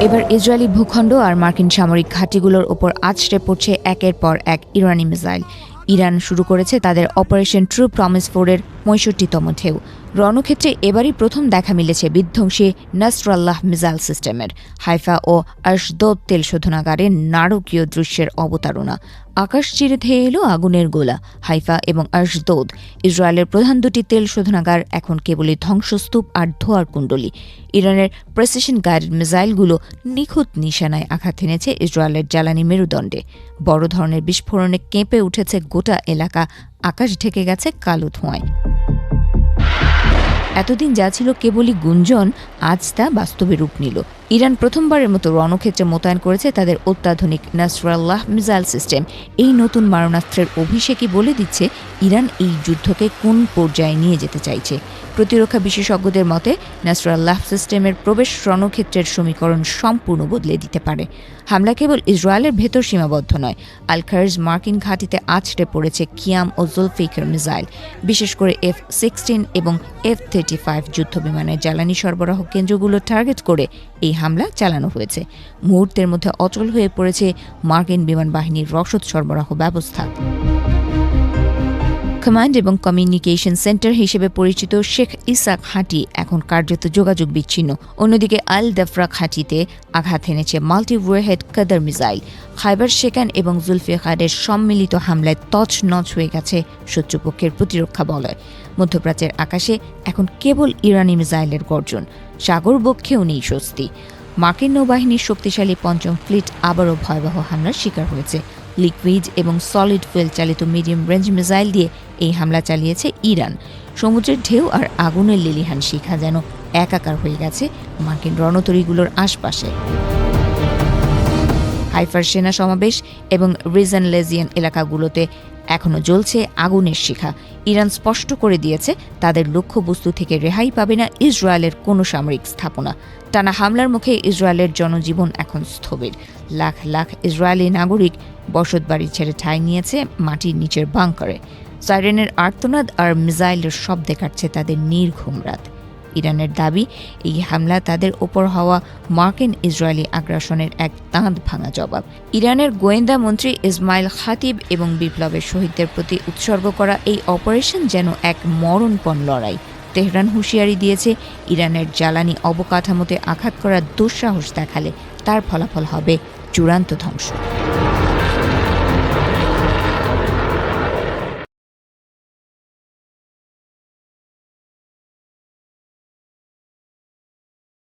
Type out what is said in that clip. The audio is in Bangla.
এবার ইসরায়েলি ভূখণ্ড আর মার্কিন সামরিক ঘাঁটিগুলোর ওপর আছড়ে পড়ছে একের পর এক ইরানি মিসাইল। ইরান শুরু করেছে তাদের অপারেশন ট্রু প্রমিস 4-এর ৬৫তম ঢেউ। রণক্ষেত্রে এবারই প্রথম দেখা মিলেছে বিধ্বংসী নাসরাল্লাহ মিসাইল সিস্টেমের। হাইফা ও আশদোদ তেল শোধনাগারে নারকীয় দৃশ্যের অবতারণা। আকাশ চিরে ধেয়ে এলো আগুনের গোলা। হাইফা এবং আশদোদ, ইসরায়েলের প্রধান দুটি তেল শোধনাগার, এখন কেবলই ধ্বংসস্তূপ আর ধোঁয়ার কুণ্ডলী। ইরানের প্রেসিশন গাইডেড মিসাইলগুলো নিখুঁত নিশানায় আঘাত এনেছে ইসরায়েলের জ্বালানি মেরুদণ্ডে। বড় ধরনের বিস্ফোরণে কেঁপে উঠেছে গোটা এলাকা, আকাশ ঢেকে গেছে কালো ধোঁয়ায়। এতদিন যা ছিল কেবলই গুঞ্জন, আজ তা বাস্তবে রূপ নিল। ইরান প্রথমবারের মতো রণক্ষেত্রে মোতায়েন করেছে তাদের অত্যাধুনিক নাসরাল্লাহ মিসাইল সিস্টেম। এই নতুন মারণাস্ত্রের অভিষেকই বলে দিচ্ছে ইরান এই যুদ্ধকে কোন পর্যায়ে নিয়ে যেতে চাইছে। প্রতিরক্ষা বিশেষজ্ঞদের মতে নাসরাল্লাহ সিস্টেমের প্রবেশ রণক্ষেত্রের সমীকরণ সম্পূর্ণ বদলে দিতে পারে। হামলা কেবল ইসরায়েলের ভেতর সীমাবদ্ধ নয়। আল-খার্জ মার্কিন ঘাঁটিতে আছড়ে পড়েছে কিয়াম ও জুলফিকার মিসাইল। বিশেষ করে F-16 এবং F-35 যুদ্ধবিমানের জ্বালানি সরবরাহ কেন্দ্রগুলো টার্গেট করে এই হামলা চালানো হয়েছে। মুহূর্তের মধ্যে অচল হয়ে পড়েছে মার্কিন বিমান বাহিনীর রসদ সরবরাহ ব্যবস্থা। কমান্ড এবং কমিউনিকেশন সেন্টার হিসেবে পরিচিত শেখ ইসা ঘাঁটি এখন কার্যত যোগাযোগ বিচ্ছিন্ন। অন্যদিকে আল দাফরা ঘাঁটিতে আঘাত এনেছে মাল্টি ওয়ারহেড কাদার মিসাইল। খাইবার শেকান এবং জুলফিকারের সম্মিলিত হামলায় তছনছ হয়ে গেছে শত্রুপক্ষের প্রতিরক্ষা বলয়। মধ্যপ্রাচ্যের আকাশে এখন কেবল ইরানি মিসাইলের গর্জন। সাগর বক্ষেও নেই স্বস্তি। মার্কিন নৌবাহিনীর শক্তিশালী পঞ্চম ফ্লিট আবারও ভয়াবহ হামলার শিকার হয়েছে। লিকুইড এবং সলিড ফুয়েল চালিত মিডিয়াম রেঞ্জ মিসাইল দিয়ে এই হামলা চালিয়েছে ইরান। সমুদ্রের ঢেউ আর আগুনের লেলিহান শিখা যেন একাকার হয়ে গেছে মার্কিন রণতরীগুলোর আশপাশে। হাইফার সেনা সমাবেশ এবং রিজন লেজিয়ান এলাকাগুলোতে এখনও জ্বলছে আগুনের শিখা। ইরান স্পষ্ট করে দিয়েছে তাদের লক্ষ্যবস্তু থেকে রেহাই পাবে না ইসরায়েলের কোনো সামরিক স্থাপনা। টানা হামলার মুখে ইসরায়েলের জনজীবন এখন স্থবির। লাখ লাখ ইসরায়েলি নাগরিক বসতবাড়ি ছেড়ে ঠাঁই নিয়েছে মাটির নিচের বাংকারে। সাইরেনের আর্তনাদ আর মিসাইলের শব্দে কাটছে তাদের নির্ঘুম রাত। ইরানের দাবি, এই হামলা তাদের ওপর হওয়া মার্কিন ইসরায়েলি আগ্রাসনের এক দাঁত ভাঙা জবাব। ইরানের গোয়েন্দা মন্ত্রী ইসমাইল খাতিব এবং বিপ্লবের শহীদদের প্রতি উৎসর্গ করা এই অপারেশন যেন এক মরণপণ লড়াই। তেহরান হুঁশিয়ারি দিয়েছে, ইরানের জ্বালানি অবকাঠামোতে আঘাত করার দুঃসাহস দেখালে তার ফলাফল হবে চূড়ান্ত ধ্বংস।